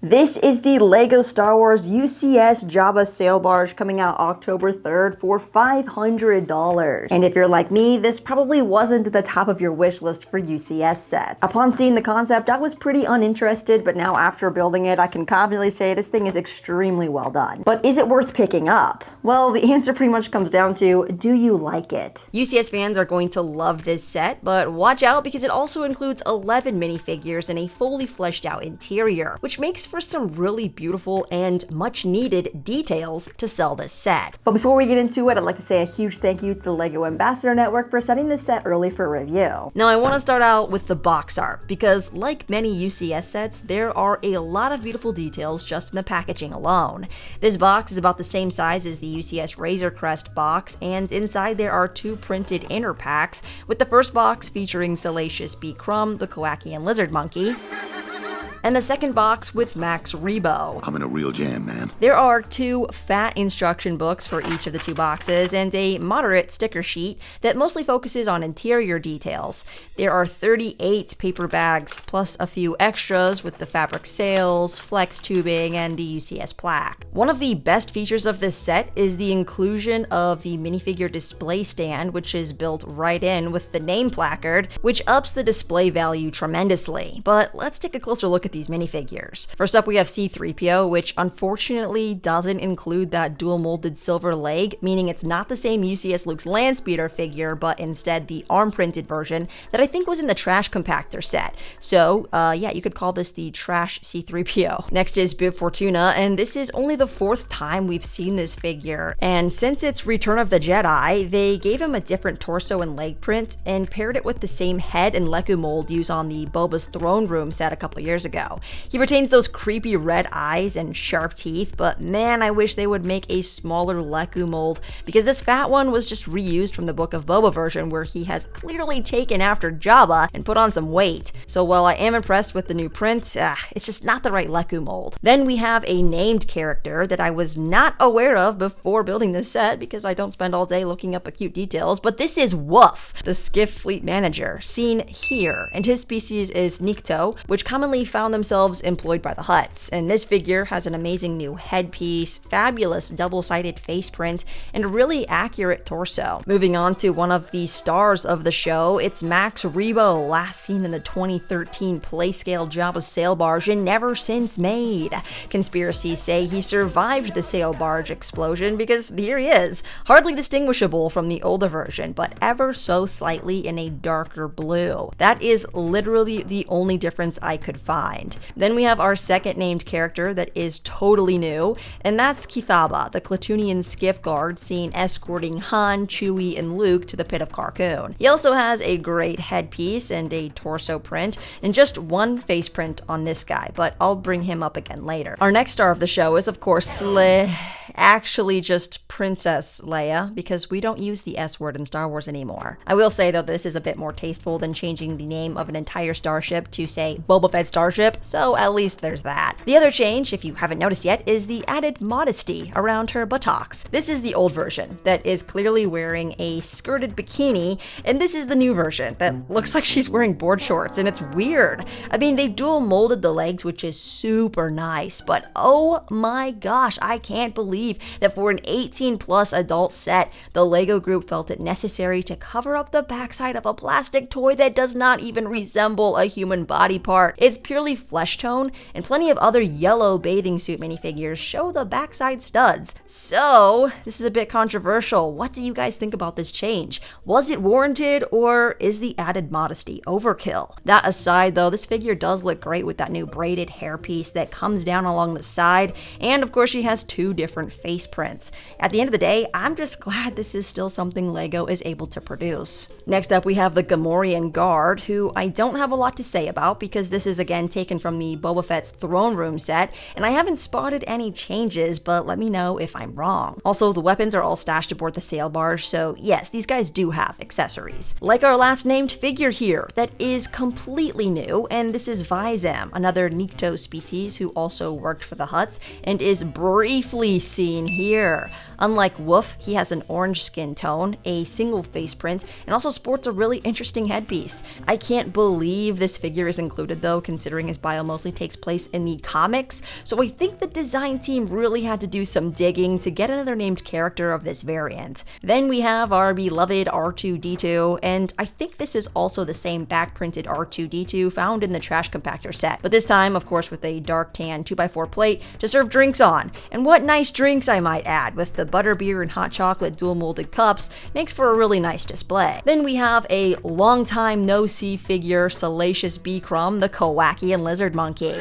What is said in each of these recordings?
This is the LEGO Star Wars UCS Jabba sail barge coming out October 3rd for $500. And if you're like me, this probably wasn't at the top of your wish list for UCS sets. Upon seeing the concept, I was pretty uninterested, but now after building it, I can confidently say this thing is extremely well done. But is it worth picking up? Well, the answer pretty much comes down to, do you like it? UCS fans are going to love this set, but watch out because it also includes 11 minifigures and a fully fleshed out interior, which makes for some really beautiful and much needed details to sell this set. But before we get into it, I'd like to say a huge thank you to the LEGO Ambassador Network for setting this set early for review. Now I want to start out with the box art, because like many UCS sets, there are a lot of beautiful details just in the packaging alone. This box is about the same size as the UCS Razor Crest box, and inside there are two printed inner packs, with the first box featuring Salacious B. Crumb, the Kowakian lizard monkey, and the second box with Max Rebo. I'm in a real jam, man. There are two fat instruction books for each of the two boxes and a moderate sticker sheet that mostly focuses on interior details. There are 38 paper bags plus a few extras with the fabric sails, flex tubing, and the UCS plaque. One of the best features of this set is the inclusion of the minifigure display stand, which is built right in with the name placard, which ups the display value tremendously. But let's take a closer look at these minifigures. First up, we have C-3PO, which unfortunately doesn't include that dual molded silver leg, meaning it's not the same UCS Luke's Landspeeder figure, but instead the arm printed version that I think was in the trash compactor set. So yeah, you could call this the trash C-3PO. Next is Bib Fortuna, and this is only the fourth time we've seen this figure. And since it's Return of the Jedi, they gave him a different torso and leg print and paired it with the same head and Leku mold used on the Boba's Throne Room set a couple years ago. He retains those creepy red eyes and sharp teeth, but man, I wish they would make a smaller Leku mold, because this fat one was just reused from the Book of Boba version, where he has clearly taken after Jabba and put on some weight. So while I am impressed with the new print, it's just not the right Leku mold. Then we have a named character that I was not aware of before building this set, because I don't spend all day looking up cute details, but this is Woof, the Skiff Fleet Manager, seen here, and his species is Nikto, which commonly found themselves employed by the Hutts. And this figure has an amazing new headpiece, fabulous double-sided face print, and a really accurate torso. Moving on to one of the stars of the show, it's Max Rebo, last seen in the 2013 Playscale Jabba sail barge and never since made. Conspiracies say he survived the sail barge explosion because here he is, hardly distinguishable from the older version, but ever so slightly in a darker blue. That is literally the only difference I could find. Then we have our second named character that is totally new, and that's Kithaba, the Klatooinian skiff guard seen escorting Han, Chewie, and Luke to the pit of Carkoon. He also has a great headpiece and a torso print, and just one face print on this guy, but I'll bring him up again later. Our next star of the show is, of course, actually just Princess Leia, because we don't use the S word in Star Wars anymore. I will say, though, this is a bit more tasteful than changing the name of an entire starship to, say, Boba Fett Starship, so at least there's that. The other change, if you haven't noticed yet, is the added modesty around her buttocks. This is the old version that is clearly wearing a skirted bikini, and this is the new version that looks like she's wearing board shorts, and it's weird. I mean, they dual molded the legs, which is super nice, but oh my gosh, I can't believe that for an 18+ adult set, the LEGO group felt it necessary to cover up the backside of a plastic toy that does not even resemble a human body part. It's purely flesh tone, and plenty of other yellow bathing suit minifigures show the backside studs. So, this is a bit controversial. What do you guys think about this change? Was it warranted, or is the added modesty overkill? That aside, though, this figure does look great with that new braided hairpiece that comes down along the side, and of course she has two different face prints. At the end of the day, I'm just glad this is still something LEGO is able to produce. Next up, we have the Gamorrean Guard, who I don't have a lot to say about because this is again taken from the Boba Fett's Throne Room set, and I haven't spotted any changes, but let me know if I'm wrong. Also, the weapons are all stashed aboard the sail barge, so yes, these guys do have accessories. Like our last named figure here, that is completely new, and this is Vizem, another Nikto species who also worked for the Hutts, and is briefly seen here. Unlike Woof, he has an orange skin tone, a single face print, and also sports a really interesting headpiece. I can't believe this figure is included though, considering his bio mostly takes place in the comics, so I think the design team really had to do some digging to get another named character of this variant. Then we have our beloved R2-D2, and I think this is also the same back-printed R2-D2 found in the trash compactor set, but this time, of course, with a dark tan 2x4 plate to serve drinks on. And what nice drinks, I might add, with the butterbeer and hot chocolate dual molded cups, makes for a really nice display. Then we have a long time no-see figure, Salacious B. Crumb, the Kowakian lizard monkey.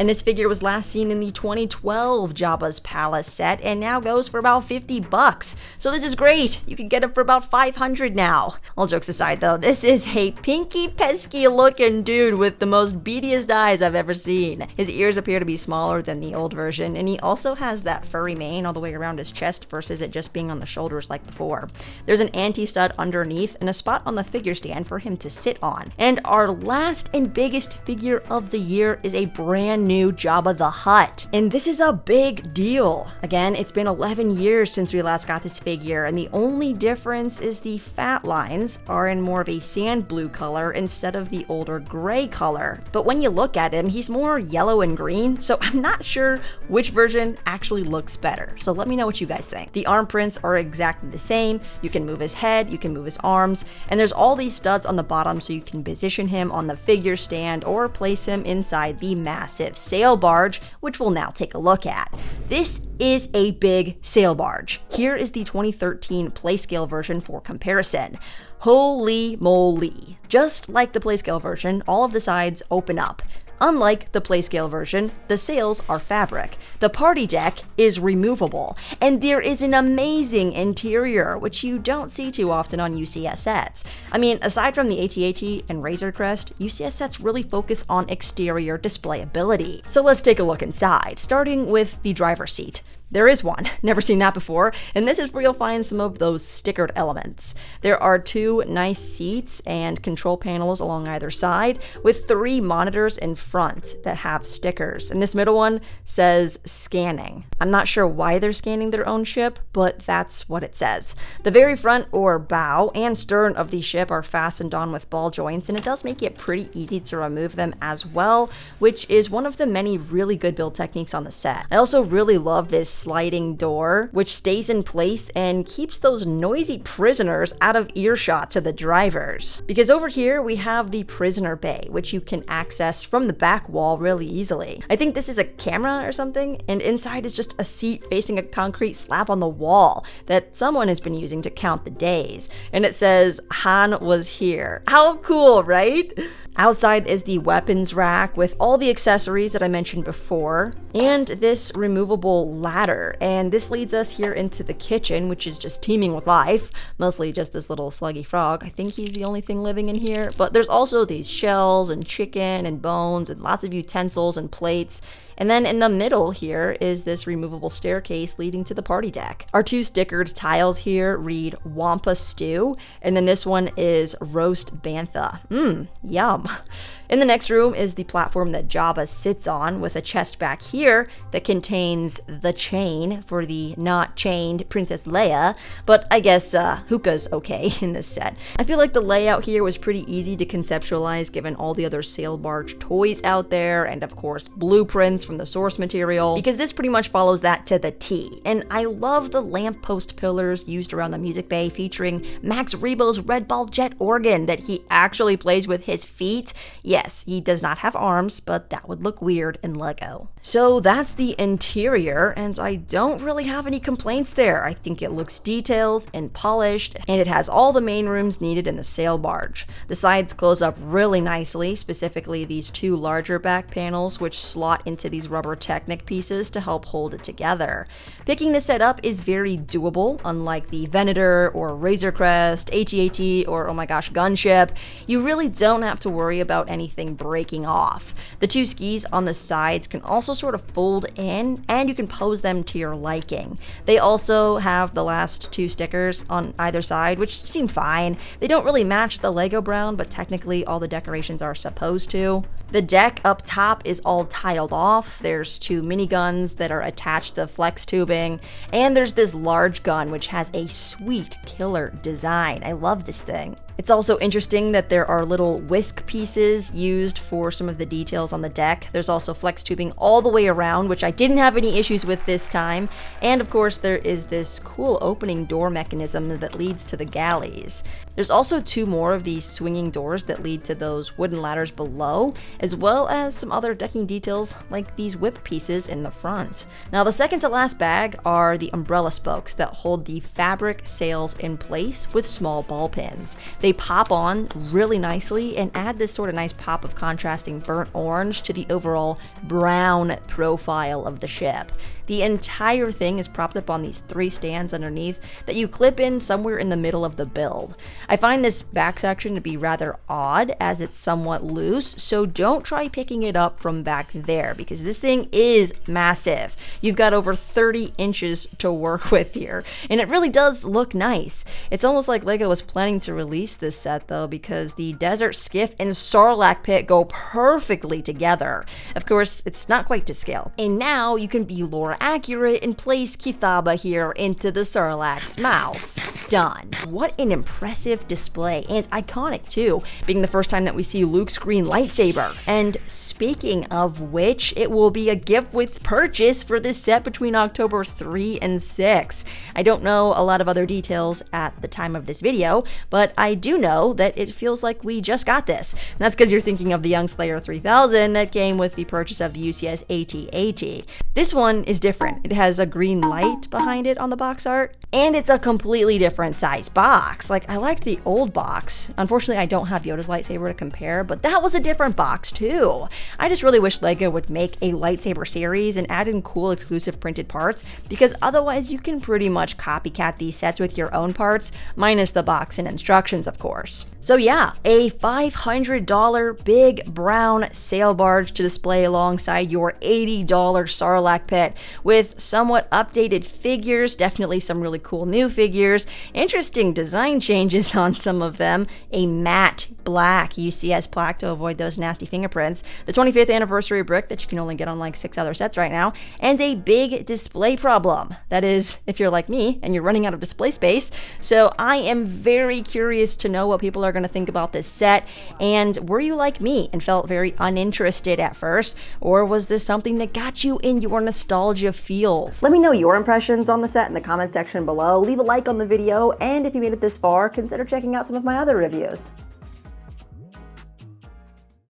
And this figure was last seen in the 2012 Jabba's Palace set and now goes for about $50. So this is great. You can get it for about $500 now. All jokes aside though, this is a pinky pesky looking dude with the most beadiest eyes I've ever seen. His ears appear to be smaller than the old version, and he also has that furry mane all the way around his chest versus it just being on the shoulders like before. There's an anti-stud underneath and a spot on the figure stand for him to sit on. And our last and biggest figure of the year is a brand new Jabba the Hutt. And this is a big deal. Again, it's been 11 years since we last got this figure, and the only difference is the fat lines are in more of a sand blue color instead of the older gray color. But when you look at him, he's more yellow and green, so I'm not sure which version actually looks better. So let me know what you guys think. The arm prints are exactly the same. You can move his head, you can move his arms, and there's all these studs on the bottom so you can position him on the figure stand or place him inside the massive sail barge, which we'll now take a look at. This is a big sail barge. Here is the 2013 Playscale version for comparison. Holy moly. Just like the Playscale version, all of the sides open up. Unlike the Playscale version, the sails are fabric. The party deck is removable, and there is an amazing interior, which you don't see too often on UCS sets. I mean, aside from the AT-AT and Razor Crest, UCS sets really focus on exterior displayability. So let's take a look inside, starting with the driver's seat. There is one, never seen that before, and this is where you'll find some of those stickered elements. There are 2 nice seats and control panels along either side, with 3 monitors in front that have stickers, and this middle one says scanning. I'm not sure why they're scanning their own ship, but that's what it says. The very front or bow and stern of the ship are fastened on with ball joints, and it does make it pretty easy to remove them as well, which is one of the many really good build techniques on the set. I also really love this sliding door, which stays in place and keeps those noisy prisoners out of earshot to the drivers. Because over here we have the prisoner bay, which you can access from the back wall really easily. I think this is a camera or something, and inside is just a seat facing a concrete slab on the wall that someone has been using to count the days. And it says, Han was here. How cool, right? Outside is the weapons rack with all the accessories that I mentioned before, and this removable ladder. And this leads us here into the kitchen, which is just teeming with life. Mostly just this little sluggy frog. I think he's the only thing living in here. But there's also these shells and chicken and bones and lots of utensils and plates. And then in the middle here is this removable staircase leading to the party deck. Our 2 stickered tiles here read Wampa Stew, and then this one is Roast Bantha. Yum. In the next room is the platform that Jabba sits on, with a chest back here that contains the chain for the not chained Princess Leia, but I guess hookah's okay in this set. I feel like the layout here was pretty easy to conceptualize given all the other sail barge toys out there, and of course blueprints from the source material, because this pretty much follows that to the T. And I love the lamppost pillars used around the music bay featuring Max Rebo's red ball jet organ that he actually plays with his feet. Yes, he does not have arms, but that would look weird in Lego. So that's the interior, and I don't really have any complaints there. I think it looks detailed and polished, and it has all the main rooms needed in the sail barge. The sides close up really nicely, specifically these 2 larger back panels, which slot into these rubber Technic pieces to help hold it together. Picking this set up is very doable, unlike the Venator or Razor Crest, AT-AT, or oh my gosh, Gunship. You really don't have to worry about anything breaking off. The 2 skis on the sides can also sort of fold in, and you can pose them to your liking. They also have the last 2 stickers on either side, which seem fine. They don't really match the Lego brown, but technically all the decorations are supposed to. The deck up top is all tiled off. There's 2 miniguns that are attached to the flex tubing, and there's this large gun which has a sweet killer design. I love this thing. It's also interesting that there are little whisk pieces used for some of the details on the deck. There's also flex tubing all the way around, which I didn't have any issues with this time. And of course, there is this cool opening door mechanism that leads to the galleys. There's also 2 more of these swinging doors that lead to those wooden ladders below, as well as some other decking details like these whip pieces in the front. Now, the second to last bag are the umbrella spokes that hold the fabric sails in place with small ball pins. They pop on really nicely and add this sort of nice pop of contrasting burnt orange to the overall brown profile of the ship. The entire thing is propped up on these 3 stands underneath that you clip in somewhere in the middle of the build. I find this back section to be rather odd as it's somewhat loose, so don't try picking it up from back there because this thing is massive. You've got over 30 inches to work with here, and it really does look nice. It's almost like LEGO was planning to release this set though, because the desert skiff and Sarlacc pit go perfectly together. Of course, it's not quite to scale. And now you can be lore accurate and place Kithaba here into the Sarlacc's mouth. Done. What an impressive display, and iconic too, being the first time that we see Luke's green lightsaber. And speaking of which, it will be a gift with purchase for this set between October 3 and 6. I don't know a lot of other details at the time of this video, but I do know that it feels like we just got this. And that's because you're thinking of the Young Slayer 3000 that came with the purchase of the UCS AT-AT. This one is different. It has a green light behind it on the box art, and it's a completely different size box. Like, I liked the old box. Unfortunately, I don't have Yoda's lightsaber to compare, but that was a different box too. I just really wish LEGO would make a lightsaber series and add in cool exclusive printed parts, because otherwise you can pretty much copycat these sets with your own parts, minus the box and instructions, of course. So yeah, a $500 big brown sail barge to display alongside your $80 Sarlacc pit, with somewhat updated figures, definitely some really cool new figures, interesting design changes on some of them, a matte black UCS plaque to avoid those nasty fingerprints, the 25th anniversary brick that you can only get on like 6 other sets right now, and a big display problem. That is, if you're like me and you're running out of display space. So I am very curious to know what people are going to think about this set, and were you like me and felt very uninterested at first, or was this something that got you in your nostalgia feels? Let me know your impressions on the set in the comment section below. Leave a like on the video, and if you made it this far, consider checking out some of my other reviews.